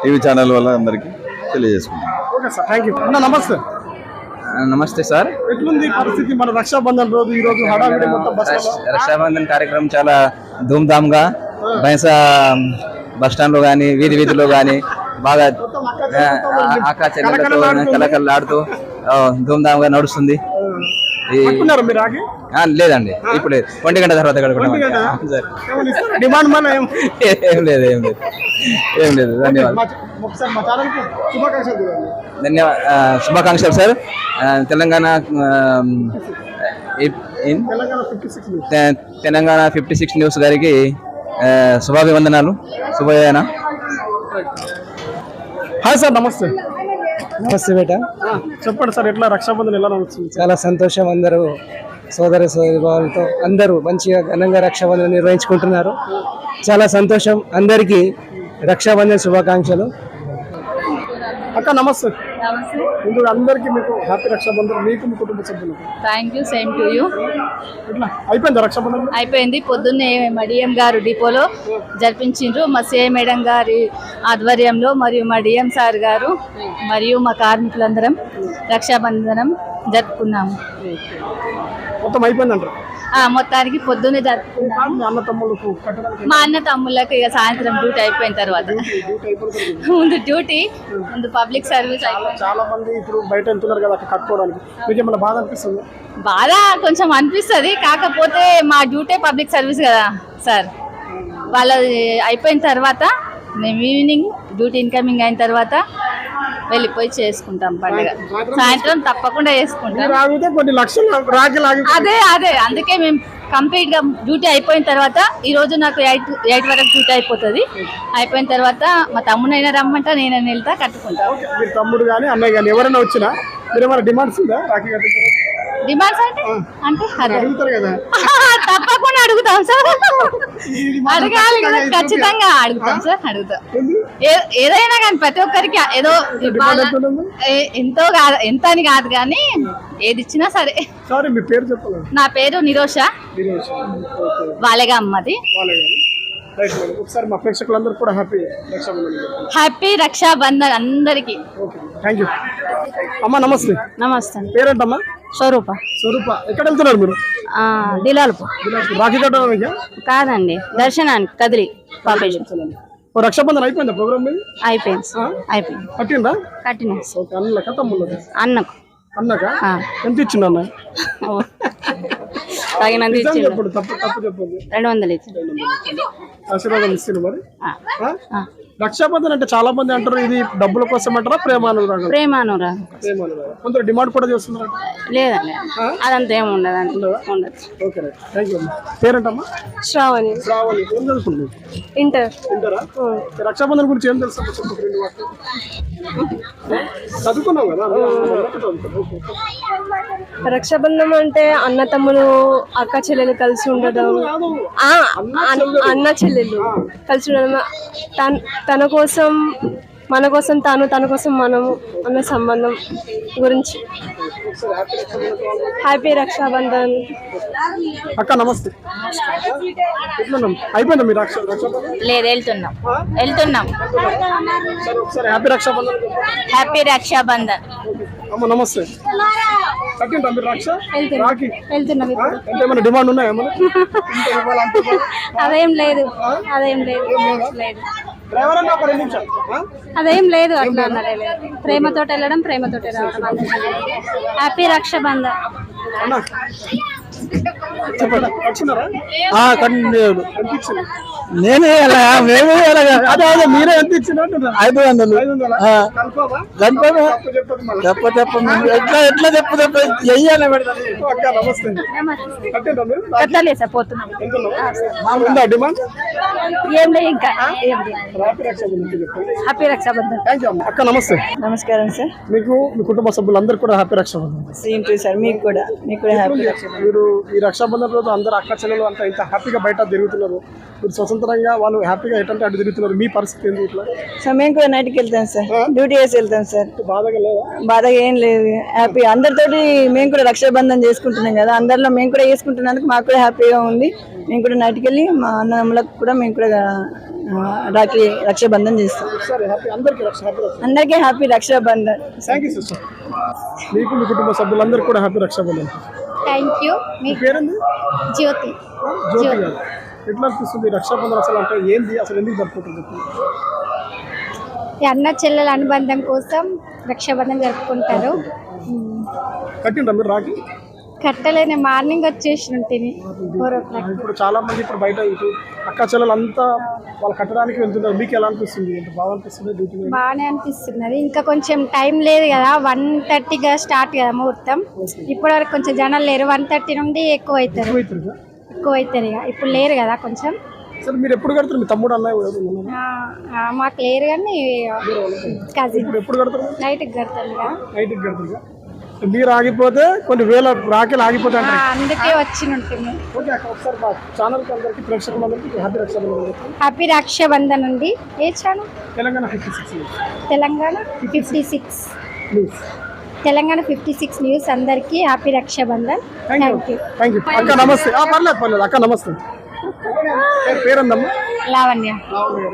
టీవీ ఛానల్ వల్ల అందరికీ తెలియజేసుకుంటాం. Okay sir, thank you. నమస్తే. నమస్తే సార్. ఎట్లుంది పరిస్థితి మన రక్షాబంధన్ రోజు? ఈ రోజు హడావిడి మొత్తం రక్షాబంధన్ కార్యక్రమం చాలా ధూమ్ధామ్గా బైన్సా బస్ స్టాండ్ లో కానీ వీధిలో కానీ బాగా అక్క చెల్లెలతో కలకల్లాడుతూ ధూమ్ధామ్గా నడుస్తుంది. లేదండి, ఇప్పుడు 1 గంట తర్వాత ఏం లేదు. ధన్యవాదాలు. శుభాకాంక్షలు సార్. తెలంగాణ 56 న్యూస్ గారికి శుభాభివందనాలు. శుభోదయన. హాయ్ సార్, నమస్తే. నమస్తే బేట. చెప్పండి సార్, ఎట్లా రక్షాబంధన్ ఎలా నడుస్తుంది? చాలా సంతోషం. అందరూ సోదరిభావాలతో అందరూ మంచిగా ఘనంగా రక్షాబంధన్ నిర్వహించుకుంటున్నారు. చాలా సంతోషం. అందరికీ రక్షాబంధన్ శుభాకాంక్షలు. అక్క నమస్తే. ముందు అందరికీ మీకు హ్యాపీ రక్షాబంధన్, మీకు మీ కుటుంబ సభ్యులకు. Thank you, same to you. ఇట్లా అయిపోయిందా రక్షాబంధన్? అయిపోయింది. పొద్దున్నే మా డిఎం గారు డిపోలో జరిపించిండ్రు. మా సిఐ మేడం గారి ఆధ్వర్యంలో మరియు మా డిఎం సార్ గారు మరియు మా కార్మికులందరం రక్షాబంధనం జరుపుకున్నాము. మొత్తం అయిపోయిందంటారు? మొత్తానికి పొద్దున్నే జరుపుకున్నాము. మీ అన్న తమ్ముళ్ళకు కట్టడానికి మా అన్న తమ్ముళ్ళకి ఇక సాయంత్రం డ్యూటీ అయిపోయిన తర్వాత, ముందు డ్యూటీ, ముందు పబ్లిక్ సర్వీస్. చాలా మంది ఇప్పుడు బయట వెళ్తున్నారు కదా అక్కడ కట్టుకోవడానికి, మీకు ఏమైనా బాధ అనిపిస్తుంది? బాధ కొంచెం అనిపిస్తుంది. కాకపోతే మా డ్యూటీ పబ్లిక్ సర్వీస్ కదా సార్. వాళ్ళది అయిపోయిన తర్వాత మేము ఈవినింగ్ డ్యూటీ ఇన్కమింగ్ అయిన తర్వాత వెళ్ళిపోయి చేసుకుంటాం పండుగ. సాయంత్రం తప్పకుండా చేసుకుంటాం. కొన్ని లక్షలు అదే అందుకే మేము కంప్లీట్ గా డ్యూటీ అయిపోయిన తర్వాత, ఈ రోజు నాకు 8 వరకు డ్యూటీ అయిపోతుంది. అయిపోయిన తర్వాత మా తమ్ముడైనా రమ్మంటా, నేనైనా వెళ్తా, కట్టుకుంటా. మీరు తమ్ముడు కానీ అన్నయ్య కానీ ఎవరైనా వచ్చినా మీరు ఏమైనా డిమాండ్స్ ఉందా రాఖీ కట్టిన? డిమాండ్స్ అంటే అడుగుతారు కదా, తప్పకుండా అడుగుతాం సార్. అడగాలి కదా, ఖచ్చితంగా అడుగుతాం సార్. అడుగుతాం ఏదైనా కానీ ప్రతి ఒక్కరికి ఏదో ఎంతో కాదు, ఎంత అని కాదు కానీ ఏది ఇచ్చినా సరే. మీ పేరు చెప్పాలి? నా పేరు నిరోష, వాలేగా అమ్మది. ఒకసారి మా ప్రేక్షకులందరూ కూడా హ్యాపీ రక్షాబంధన్ అందరికి. థ్యాంక్ యూ అమ్మా. నమస్తే. నమస్తే. పేరేంటమ్మా? స్వరూప. ఎక్కడ వెళ్తున్నారు మీరు? దిలాల్పు. రాఖీ కట్టడానికి కాదండి, దర్శనానికి కదిలి పాపేశ్వర. రక్షాబంధన్ అయిపోయిందా ప్రోగ్రామ్? అయిపోయింది. కట్టిందా? కట్టిన. అన్నకు. అన్నక ఎంత ఇచ్చిండు అన్న? తగినంత చెప్పండి, తప్పు చెప్పండి. 200 ఇచ్చింది. ఆశీర్వాదం ఇస్తుంది మరి. రక్షాబంధన్ అంటే చాలా మంది అంటారు ఇది డబ్బుల కోసం అంటారా, ప్రేమానురాగం? ప్రేమానురాగం. కొందరు డిమాండ్ కూడా చేస్తున్నారు. లేదండి, అదంతా ఏమి ఉండదు. Okay, thank you. పేరేంటమ్మా? శ్రావణి. ఏం చదువుకుంటుంది? ఇంటరా? రక్షాబంధన్ గురించి ఏం తెలుసు? చదువుకున్నావు కదా. రక్షాబంధనం అంటే అన్న తమ్ముడు అక్క చెల్లెలు కలిసి ఉండడం, అన్న చెల్లెలు కలిసి ఉండడం, తన కోసం మన కోసం తాను, తన కోసం మనము అన్న సంబంధం గురించి. హ్యాపీ రక్షాబంధన్. అక్క నమస్తే. అయిపోయిందా మీ రక్షాబంధన్? లేదు, వెళ్తున్నాం. హ్యాపీ రక్షాబంధన్. హ్యాపీ రక్షాబంధన్. అమ్మ నమస్తే. కట్టిందా మీరు రక్ష? రాఖీ వెళ్తున్నాం. ఏమైనా డిమాండ్ ఉన్నాయా? అదేం లేదు. అదేం లేదు. అట్లా ప్రేమతో వెళ్ళడం, ప్రేమతో రావడం. హ్యాపీ రక్షాబంధన్. నేనే మీరే ఎంత ఇచ్చిన? 500. ఎట్లా చెప్పు చెయ్యాలి. డిమాండ్ ఏం లేదు ఇంకా. హ్యాపీ రక్షాబంధన్. అక్క నమస్తే. నమస్కారం సార్. మీకు మీ కుటుంబ సభ్యులందరూ కూడా happy Rakshabandhan. Same to sir. మీకు కూడా హ్యాపీ. మీరు ఈ రక్షాబంధన్ రోజు అందరు అక్క చెల్లెలు అంతా ఇంత హ్యాపీగా బయట తిరుగుతున్నారు. మీరు స్వతంత్రంగా, వాళ్ళు హ్యాపీగా ఎటంటే అటు తిరుగుతున్నారు. మీ పరిస్థితి ఏంటి? ఇట్లా మేము కూడా నైట్కి వెళ్తాం సార్, డ్యూటీ చేసి వెళ్తాం సార్. బాధగా లేదా? బాధగా ఏం లేదు. హ్యాపీ. అందరితోటి మేము కూడా రక్షాబంధన్ చేసుకుంటున్నాం కదా, అందరిలో మేము కూడా చేసుకుంటున్నందుకు మాకు కూడా హ్యాపీగా ఉంది. మేము కూడా నైట్కి వెళ్ళి మా అన్నములకు కూడా మేము కూడా రక్షాబంధన్ చేస్తాం. అందరికీ happy Rakshabandhan. Thank you sister. మీకు మీ కుటుంబ సభ్యులందరూ కూడా హ్యాపీ రక్షాబంధన్. Thank you. మీ పేరేంది? జ్యోతి. గారు. ఎట్లా అనిపిస్తుంది రక్షాబంధన్ అసలు అంటే ఏంది, అసలు ఎందుకు జరుపుకుంటుంది? అన్న చెల్లెల అనుబంధం కోసం రక్షాబంధన్ జరుపుకుంటారు. కట్టిండ్రా మీరు రాఖీ? కట్టలేని మార్నింగ్ వచ్చేసి ఉంటుంది. ఇప్పుడు చాలా మంది ఇప్పుడు బయట ఇటు అక్క చెల్లెలు అంతా వాళ్ళు కట్టడానికి వెళ్తున్నారు. మీకు ఎలా అనిపిస్తుంది? బాగా అనిపిస్తుంది? బాగానే అనిపిస్తున్నది. ఇంకా కొంచెం టైం లేదు కదా, 1:30గా స్టార్ట్ కదా ముహూర్తం. ఇప్పటి వరకు కొంచెం జనాలు లేరు. 1:30 నుండి ఎక్కువ అవుతారు ఇక. ఇప్పుడు లేరు కదా కొంచెం. సరే మీరు ఎప్పుడు కడతారు? మీ తమ్ముడు అన్నయ్య మాకు లేరు కానీ కజిన్. ఎప్పుడు కడతారు? నైట్కి కడతారు. నైట్కి కడతారు. మీరు ఆగిపోతే కొన్ని వేల రాఖీలు ఆగిపోతాయి. అందుకే వచ్చి ఉంటుంది. ఒకసారి మా ఛానల్ అందరికి ప్రేక్షకులందరికీ హ్యాపీ రక్షాబంధన్. హ్యాపీ రక్షాబంధన్ అండి. ఏ ఛానల్? తెలంగాణ 56. తెలంగాణ 56. తెలంగాణ 56 న్యూస్ అందరికీ happy Rakshabandhan. Thank you. Thank you అక్క. నమస్తే. పర్లేదు అక్క. నమస్తే. పేరుందమ్మా? లావణ్య.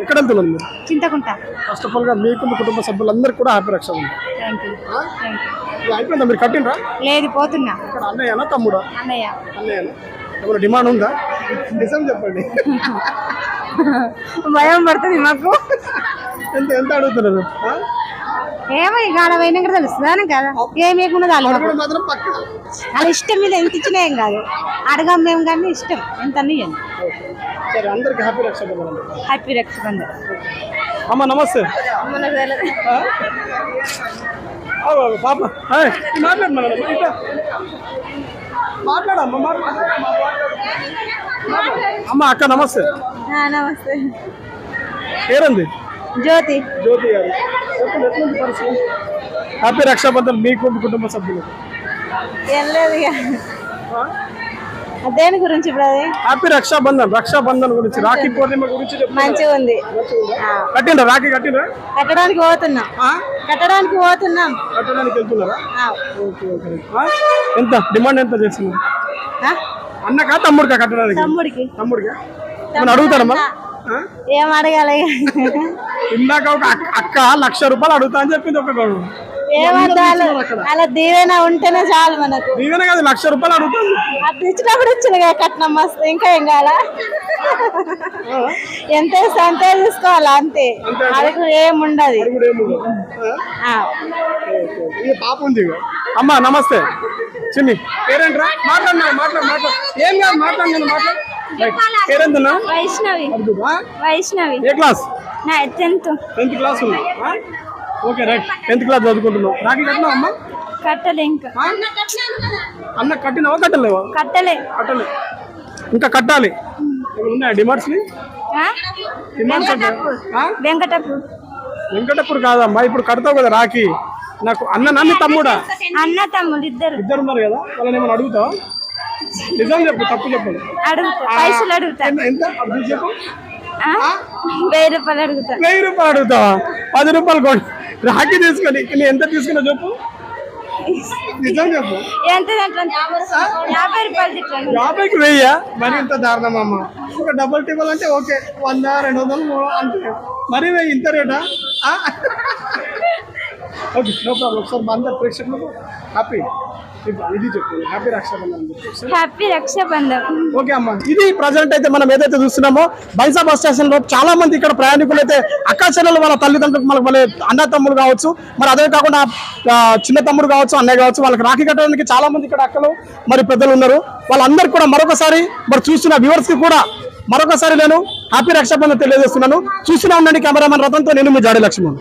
ఎక్కడ వెళ్తున్నాను మీరు? చింతకుంట. ఫస్ట్ ఆఫ్ ఆల్ గా మీకు మీ కుటుంబ సభ్యులందరికీ కూడా హ్యాపీ రక్షాబంధన్. Thank you. అయిపోయిందా? మీరు కట్టినరా? లేదు, పోతున్నా. ఇక్కడ అన్నయ్యనా తమ్ముడా? అన్నయ్యనా? ఏమైనా డిమాండ్ ఉందా? నిజం చెప్పండి. భయం పడుతుంది మాకు. ఎంత అడుగుతున్నారు? ఏమో ఇక పోయినా కూడా తెలుస్తుందా కదా, ఏమేకున్నది వాళ్ళు మాత్రం పక్క వాళ్ళ ఇష్టం మీద ఎంత ఇచ్చినా ఏం కాదు, అడగం మేము కానీ ఇష్టం ఎంత ఇవ్వండి. సరే, అందరికి హ్యాపీ రక్షాబంధన్. హ్యాపీ రక్షాబంధన్. అమ్మ నమస్తే. పాప మాట్లాడమ్మా. అమ్మ అక్క నమస్తే. నమస్తే. పేరుంది? జ్యోతి. జ్యోతి గారు చెప్పండి, ఎట్లుంది పరిస్థితి? హ్యాపీ రక్షాబంధన్ మీకు మీ కుటుంబ సభ్యులు. ఏం లేదు దేని గురించి ఇప్పుడు అది హ్యాపీ రక్షాబంధన్ గురించి, రాఖీ పూర్ణిమ గురించి మంచిగా ఉంది. కట్టిండ్రా? రాఖీ కట్టిండ్రా? కట్టడానికి పోతున్నాం. కట్టడానికి వెళ్తున్నారా? ఓకే. ఎంత డిమాండ్ ఎంత చేస్తున్నారు? అన్నకా తమ్ముడికా కట్టడానికి? తమ్ముడికా మనం అడుగుతారమ్మా? ఏం అడగాలి? ఇందాక ఒక అక్క 1,00,000 రూపాయలు అడుగుతా అని చెప్పింది. ఒక గౌరవం అలా దీవెన ఉంటేనే చాలు మనకు. దీవెన కాదు, 1,00,000 రూపాయలు అడుగుతాను. అది ఇచ్చినప్పుడు ఇచ్చిన కట్నం మస్తు, ఇంకా ఏం కావాలా? ఎంత అంతే తీసుకోవాలా, అంతే. అడుగు ఏముండదు. పాప ఉంది. అమ్మా నమస్తే. చిన్ని పేరేంట్రా? మాట్లాడు. ఏం కాదు, మాట్లాడు. పేరేంటున్నా? వైష్ణవి. ఏ క్లాస్? 10th క్లాస్ ఉంది. Okay right. 10th క్లాస్ చదువుకుంటున్నావు. రాఖీ కట్టినావు అమ్మా? కట్టలే. ఇంకా అన్న కట్టినావా? కట్టలేవా? కట్టలే. ఇంకా కట్టాలి. ఉన్నాయా డిమాండ్స్? వెంకటపూర్ కాదమ్మా, ఇప్పుడు కడతావు కదా రాఖీ. నాకు అన్న తమ్ముడా? అన్న తమ్ముడు ఇద్దరు ఉన్నారు కదా, వాళ్ళని ఏమైనా అడుగుతావా? నిజం చెప్పు, తప్పు చెప్పండి. పైసలు అడుగుతా. ఎంత చెప్పు? 1000 రూపాయలు అడుగుతా. 1000 రూపాయలు అడుగుతావా? 10 రూపాయలు కొడు. రాఖీ తీసుకొని ఎంత తీసుకున్నా చెప్పు. నిజం చెప్పు. ఎంత? 50 రూపాయలు. 50కి 1000? మరి ఇంత దారుణమమ్మ. ఒక డబుల్ టేబుల్ అంటే ఓకే, 100, 200, 300 అంటే మరి ఇంత రేటా? Okay, no problem. ఒకసారి మా అందరు ప్రేక్షకులకు హ్యాపీ ఇది చెప్పు. హ్యాపీ రక్షాబంధన్. ఓకే అమ్మా, ఇది ప్రజెంట్ అయితే మనం ఏదైతే చూస్తున్నామో బైన్సా బస్ స్టేషన్ లో చాలా మంది ఇక్కడ ప్రయాణికులు అయితే అక్క చెల్లెలు వాళ్ళ తల్లిదండ్రులకు మనకు మళ్ళీ అన్న తమ్ముడు కావచ్చు, మరి అదే కాకుండా చిన్న తమ్ముడు కావచ్చు, అన్నయ్య కావచ్చు, వాళ్ళకి రాఖీ కట్టడానికి చాలా మంది ఇక్కడ అక్కలు మరి పెద్దలు ఉన్నారు. వాళ్ళందరికీ కూడా మరొకసారి మరి చూస్తున్న వ్యూవర్స్ కి కూడా మరొకసారి నేను హ్యాపీ రక్షాబంధన్ తెలియజేస్తున్నాను. చూస్తూనే ఉండండి. కెమెరామెన్ రతన్తో నేను మీ జాడి లక్ష్మణ్.